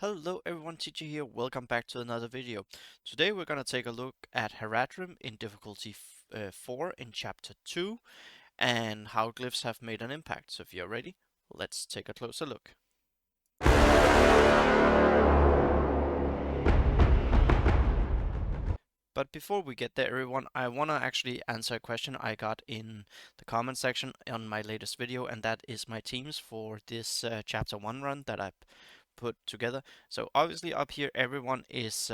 Hello everyone, Teacher here. Welcome back to another video. Today we're gonna take a look at Haradrim in difficulty 4 in chapter 2 and how glyphs have made an impact. So if you're ready, let's take a closer look. But before we get there, everyone, I want to actually answer a question I got in the comment section on my latest video, and that is my teams for this chapter 1 run that I put together. So obviously up here, everyone is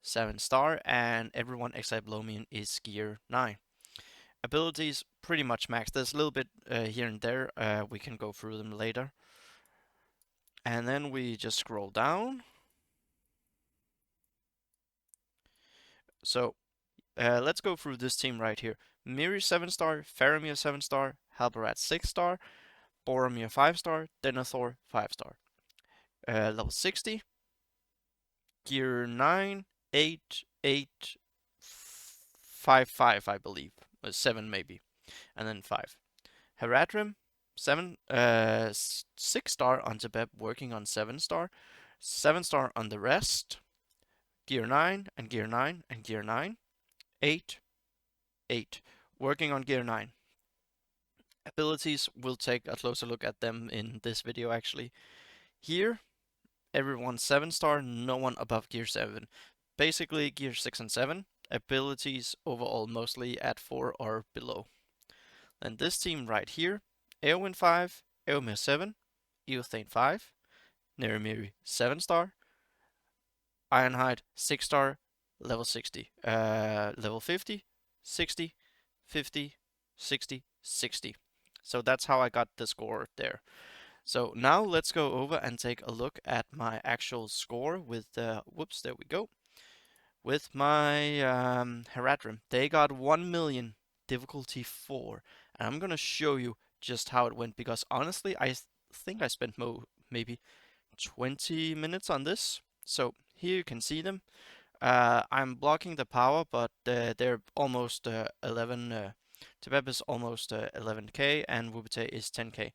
7-star, and everyone except Lomian is gear 9. Abilities pretty much max. There's a little bit here and there. We can go through them later. And then we just scroll down. So let's go through this team right here. Miri 7-star, Faramir 7-star, Halbarat 6-star, Boromir 5-star, Denethor 5-star. Level 60, gear 9, 8, 8, 5, 5, I believe. 7 maybe. And then 5. Haradrim, 6-star on Tebeb, working on 7-star. 7-star on the rest. Gear 9 and gear 9 and gear 9. 8, 8, working on gear 9. Abilities, we'll take a closer look at them in this video actually. Here, everyone 7-star, no one above gear 7. Basically gear 6 and 7. Abilities overall mostly at 4 or below. Then this team right here, Eowyn 5, Eomer 7, Eothane 5, Nerimiri 7-star, Ironhide 6-star, level 60, level 50, 60, 50, 60, 60. So that's how I got the score there. So now let's go over and take a look at my actual score with, whoops, there we go. With my Haradrim. They got 1 million difficulty 4. And I'm gonna show you just how it went because honestly, I think I spent maybe 20 minutes on this. So here you can see them. I'm blocking the power, but they're almost 11. Tebeb is almost 11k and Wubite is 10k.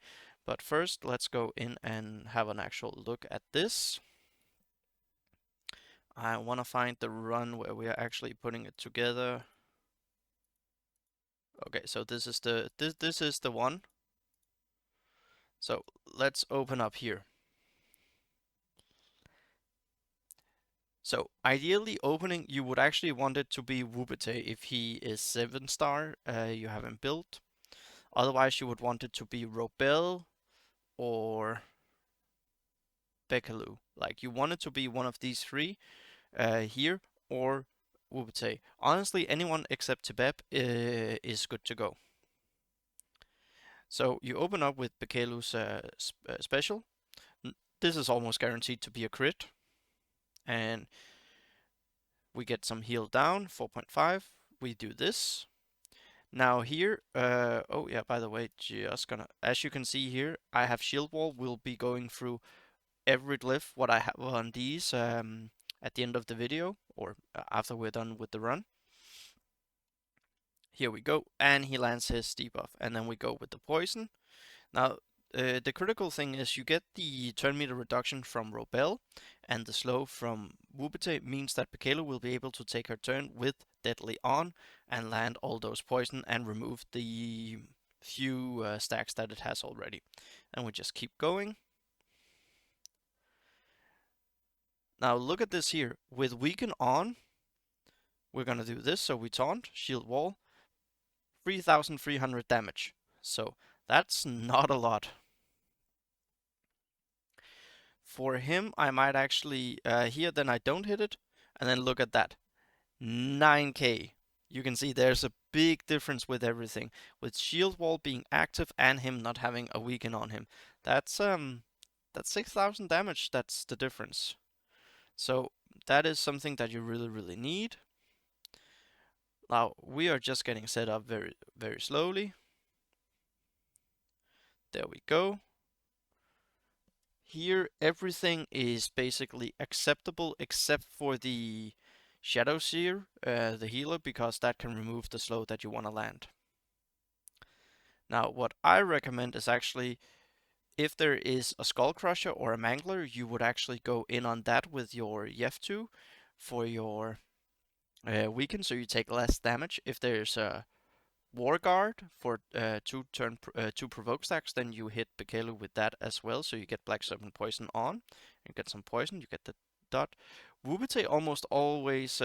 But first, let's go in and have an actual look at this. I want to find the run where we are actually putting it together. Okay, so this is the one. So let's open up here. So ideally opening, you would actually want it to be Wubite if he is 7-star, you have him built. Otherwise you would want it to be Robel or Bekaloo. Like you want it to be one of these three here or Wubite. Honestly, anyone except Tebeb is good to go. So you open up with Bekaloo's special. This is almost guaranteed to be a crit. And we get some heal down, 4.5. We do this. Now here, oh yeah, by the way, just gonna, as you can see here, I have shield wall. We'll be going through every glyph, what I have on these at the end of the video, or after we're done with the run. Here we go, and he lands his debuff, and then we go with the poison. Now, the critical thing is you get the turn meter reduction from Robel, and the slow from Wubite means that Bekaloo will be able to take her turn with Deadly on and land all those poison and remove the few stacks that it has already. And we just keep going. Now look at this here. With Weaken on, we're gonna do this. So we taunt, shield wall, 3,300 damage. So that's not a lot. For him, I might actually, here then I don't hit it, and then look at that, 9k. You can see there's a big difference with everything, with shield wall being active and him not having a weaken on him. That's 6,000 damage, that's the difference. So that is something that you really need. Now we are just getting set up very slowly. There we go. Here, everything is basically acceptable except for the Shadow Seer, the healer, because that can remove the slow that you want to land. Now, what I recommend is actually If there is a Skull Crusher or a Mangler, you would actually go in on that with your YEF2 for your weaken, so you take less damage. If there's a War Guard for two provoke stacks, then you hit Bekelu with that as well, so you get Black Serpent Poison on. You get some poison, you get the dot. Wubite almost always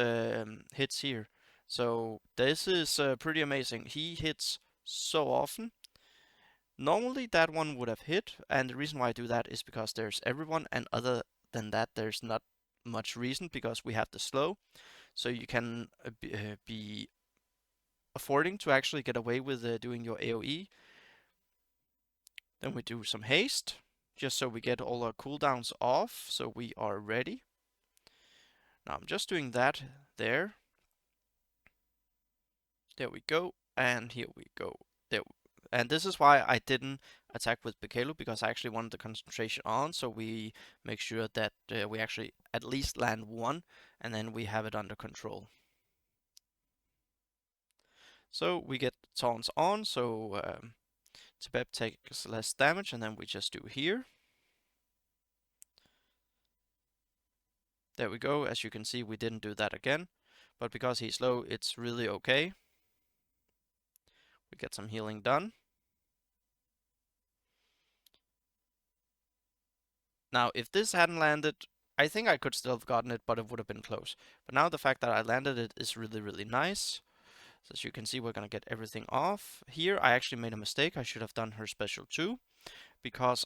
hits here, so this is pretty amazing. He hits so often. Normally that one would have hit, and the reason why I do that is because there's everyone, and other than that, there's not much reason because we have the slow, so you can be affording to actually get away with doing your AoE. Then we do some haste, just so we get all our cooldowns off, so we are ready. Now I'm just doing that there. There we go, and here we go. There. And this is why I didn't attack with Bekelu, because I actually wanted the concentration on, so we make sure that we actually at least land one, and then we have it under control. So we get taunts on, so Tibeb takes less damage, and then we just do here. There we go. As you can see, we didn't do that again, but because he's low, it's really okay. We get some healing done. Now, if this hadn't landed, I think I could still have gotten it, but it would have been close. But now the fact that I landed it is really, really nice. So as you can see, we're going to get everything off. Here, I actually made a mistake. I should have done her special too, because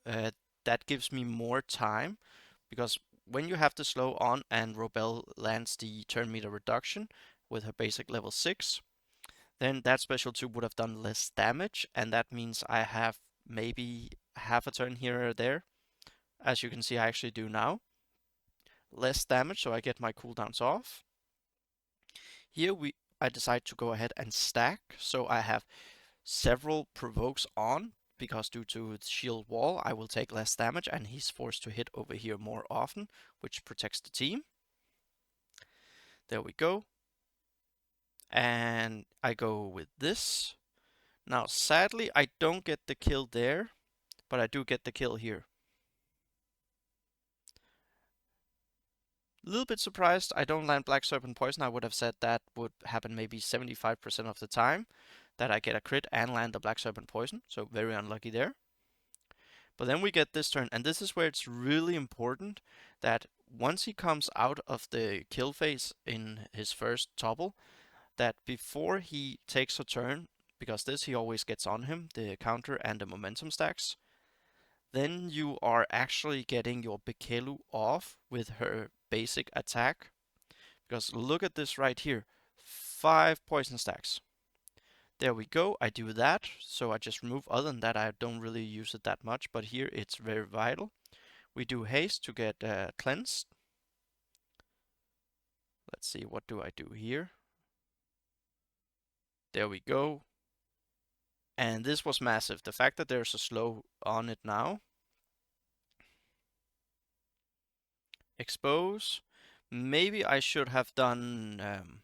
that gives me more time. Because when you have the slow on and Robel lands the turn meter reduction with her basic level 6, then that special 2 would have done less damage, and that means I have maybe half a turn here or there. As you can see, I actually do now. Less damage, so I get my cooldowns off. Here I decide to go ahead and stack, so I have several provokes on, because due to the shield wall, I will take less damage, and he's forced to hit over here more often, which protects the team. There we go. And I go with this. Now, sadly, I don't get the kill there, but I do get the kill here. A little bit surprised I don't land Black Serpent Poison. I would have said that would happen maybe 75% of the time, that I get a crit and land the Black Serpent Poison, so very unlucky there. But then we get this turn, and this is where it's really important that once he comes out of the kill phase in his first topple, that before he takes a turn, because this he always gets on him, the counter and the momentum stacks, then you are actually getting your Bekelu off with her basic attack. Because look at this right here, 5 poison stacks. There we go, I do that, so I just remove. Other than that, I don't really use it that much, but here it's very vital. We do haste to get cleansed. Let's see, what do I do here? There we go. And this was massive. The fact that there's a slow on it now. Expose. Maybe I should have done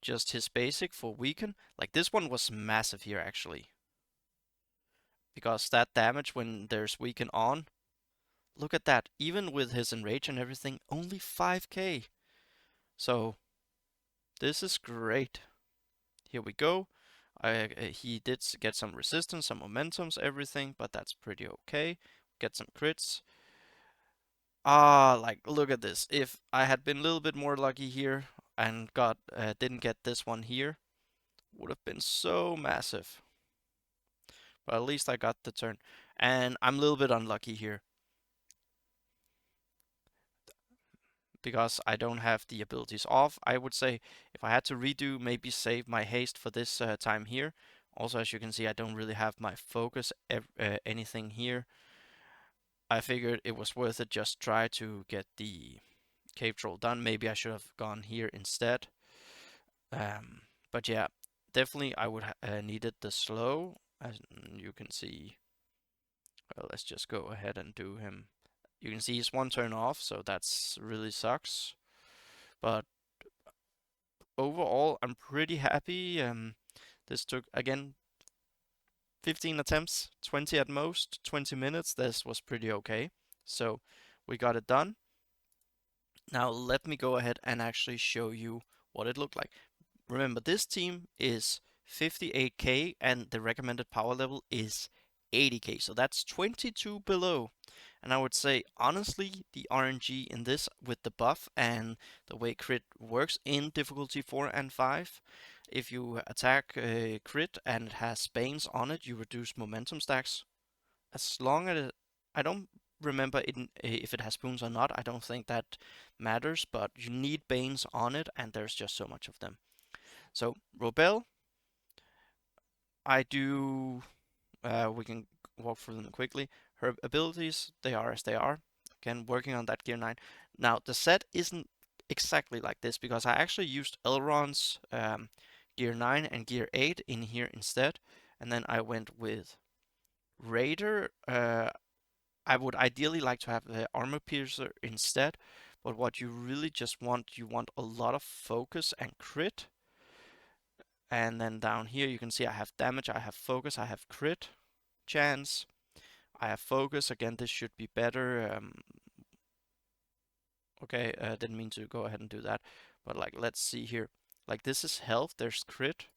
just his basic for weaken. Like this one was massive here actually. Because that damage when there's weaken on. Look at that. Even with his enrage and everything, only 5k. So this is great. Here we go. He did get some resistance, some momentums, everything, but that's pretty okay. Get some crits. Like look at this. If I had been a little bit more lucky here and didn't get this one here, would have been so massive. But at least I got the turn. And I'm a little bit unlucky here, because I don't have the abilities off. I would say if I had to redo, maybe save my haste for this time here. Also, as you can see, I don't really have my focus anything here. I figured it was worth it, just try to get the cave troll done. Maybe I should have gone here instead. But yeah, definitely I would needed the slow. As you can see, well, let's just go ahead and do him. You can see he's one turn off, so that's really sucks. But overall, I'm pretty happy. This took, again, 15 attempts, 20 at most, 20 minutes. This was pretty okay. So we got it done. Now let me go ahead and actually show you what it looked like. Remember, this team is 58k and the recommended power level is 80k, so that's 22 below. And I would say, honestly, the RNG in this with the buff and the way crit works in difficulty 4 and 5, if you attack a crit and it has Banes on it, you reduce momentum stacks. As long as I don't remember if it has spoons or not, I don't think that matters, but you need Banes on it, and there's just so much of them. So Robel, I do. We can walk through them quickly. Her abilities, they are as they are. Again, working on that gear 9. Now the set isn't exactly like this because I actually used Elrond's gear 9 and gear 8 in here instead, and then I went with Raider. I would ideally like to have the armor piercer instead, but what you really just want, you want a lot of focus and crit. And then down here you can see I have damage, I have focus, I have crit chance, I have focus. Again, this should be better. Okay, didn't mean to go ahead and do that, but like let's see here. Like this is health, there's crit.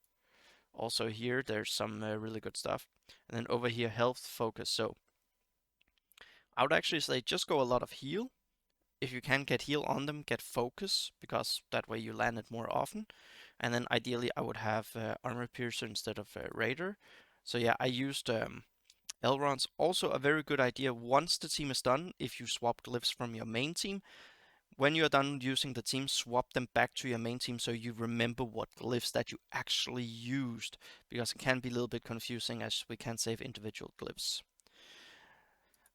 Also here there's some really good stuff. And then over here health, focus. So I would actually say just go a lot of heal. If you can get heal on them, get focus, because that way you land it more often. And then ideally I would have armor piercer instead of raider. So yeah, I used Elrond's. Also a very good idea once the team is done, if you swap glyphs from your main team. When you're done using the team, swap them back to your main team so you remember what glyphs that you actually used, because it can be a little bit confusing as we can't save individual glyphs.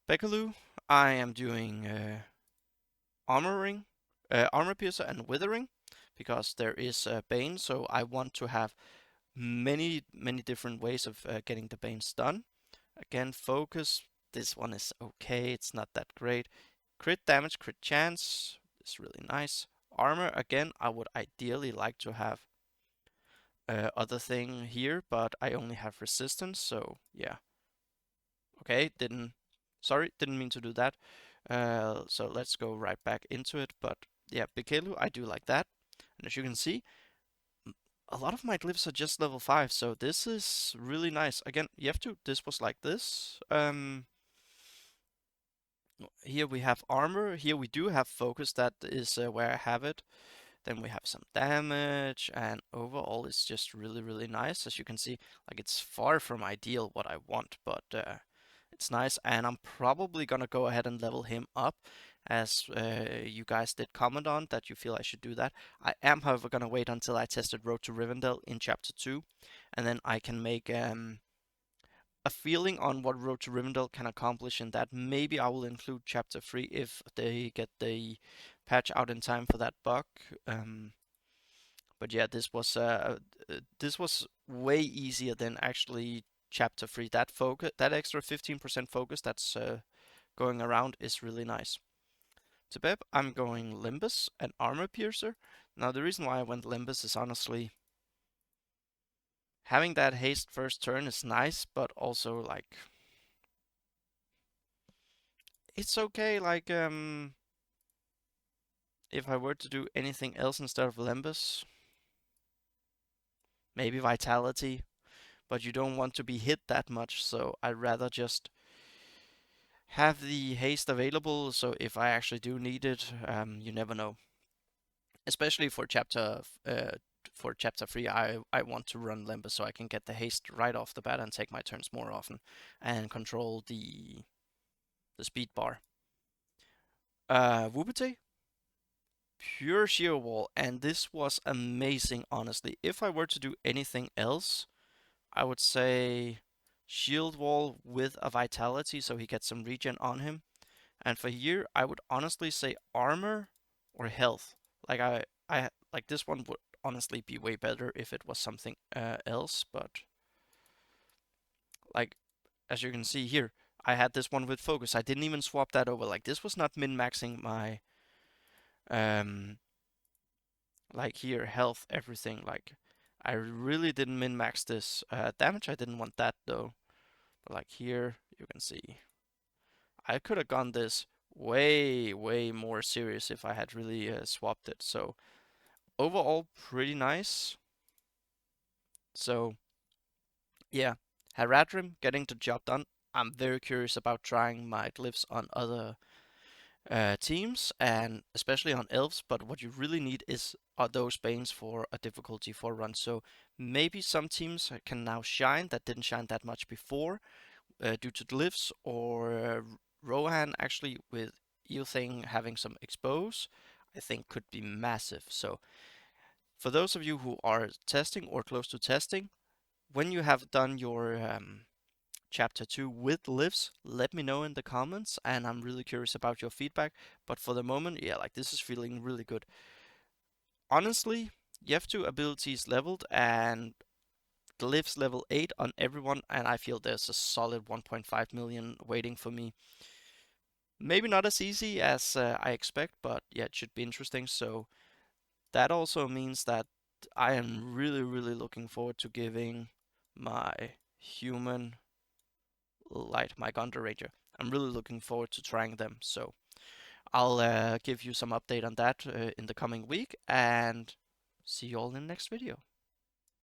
Bekaloo, I am doing armoring, armor piercer and withering, because there is Bane, so I want to have many different ways of getting the Banes done. Again, focus, this one is okay, it's not that great. Crit damage, crit chance, is really nice. Armor, again, I would ideally like to have other thing here, but I only have resistance, so yeah. Okay, didn't mean to do that. So let's go right back into it. But yeah, Bikelu, I do like that. And as you can see, a lot of my glyphs are just level 5, so this is really nice. Again, this was like this. Here we have armor. Here we do have focus. That is where I have it. Then we have some damage, and overall it's just really nice. As you can see, like it's far from ideal what I want, but it's nice. And I'm probably gonna go ahead and level him up, as you guys did comment on that you feel I should do that. I am, however, gonna wait until I tested Road to Rivendell in Chapter 2, and then I can make a feeling on what Road to Rivendell can accomplish in that. Maybe I will include Chapter 3 if they get the patch out in time for that bug. But yeah, this was way easier than actually Chapter 3. That focus, that extra 15% focus that's going around is really nice. To Beb, I'm going Limbus and Armor Piercer. Now the reason why I went Limbus is honestly having that haste first turn is nice, but also like it's okay. Like if I were to do anything else instead of Limbus, maybe Vitality, but you don't want to be hit that much, so I'd rather just have the haste available, so if I actually do need it, you never know. Especially for chapter 3, I want to run Limbus so I can get the haste right off the bat and take my turns more often and control the speed bar. Wubete, pure shear wall, and this was amazing, honestly. If I were to do anything else, I would say shield wall with a vitality so he gets some regen on him. And for here, I would honestly say armor or health. Like I like this one would honestly be way better if it was something else, but like as you can see here, I had this one with focus. I didn't even swap that over. Like this was not min-maxing my um like here health everything. Like I really didn't min-max this damage. I didn't want that though. Like here, you can see I could have gone this way more serious if I had really swapped it. So overall, pretty nice. So yeah, Haradrim getting the job done. I'm very curious about trying my glyphs on other teams and especially on elves. But what you really need are those banes for a difficulty 4 run. So maybe some teams can now shine that didn't shine that much before due to glyphs, or Rohan actually with Thing having some expose, I think could be massive. So for those of you who are testing or close to testing, when you have done your chapter 2 with glyphs, let me know in the comments, and I'm really curious about your feedback. But for the moment, yeah, like this is feeling really good. Honestly, you have 2 abilities leveled and glyphs level 8 on everyone, and I feel there's a solid 1.5 million waiting for me. Maybe not as easy as I expect, but yeah, it should be interesting. So that also means that I am really looking forward to giving my human light, my Gondor Ranger. I'm really looking forward to trying them. So I'll give you some update on that in the coming week, and see you all in the next video.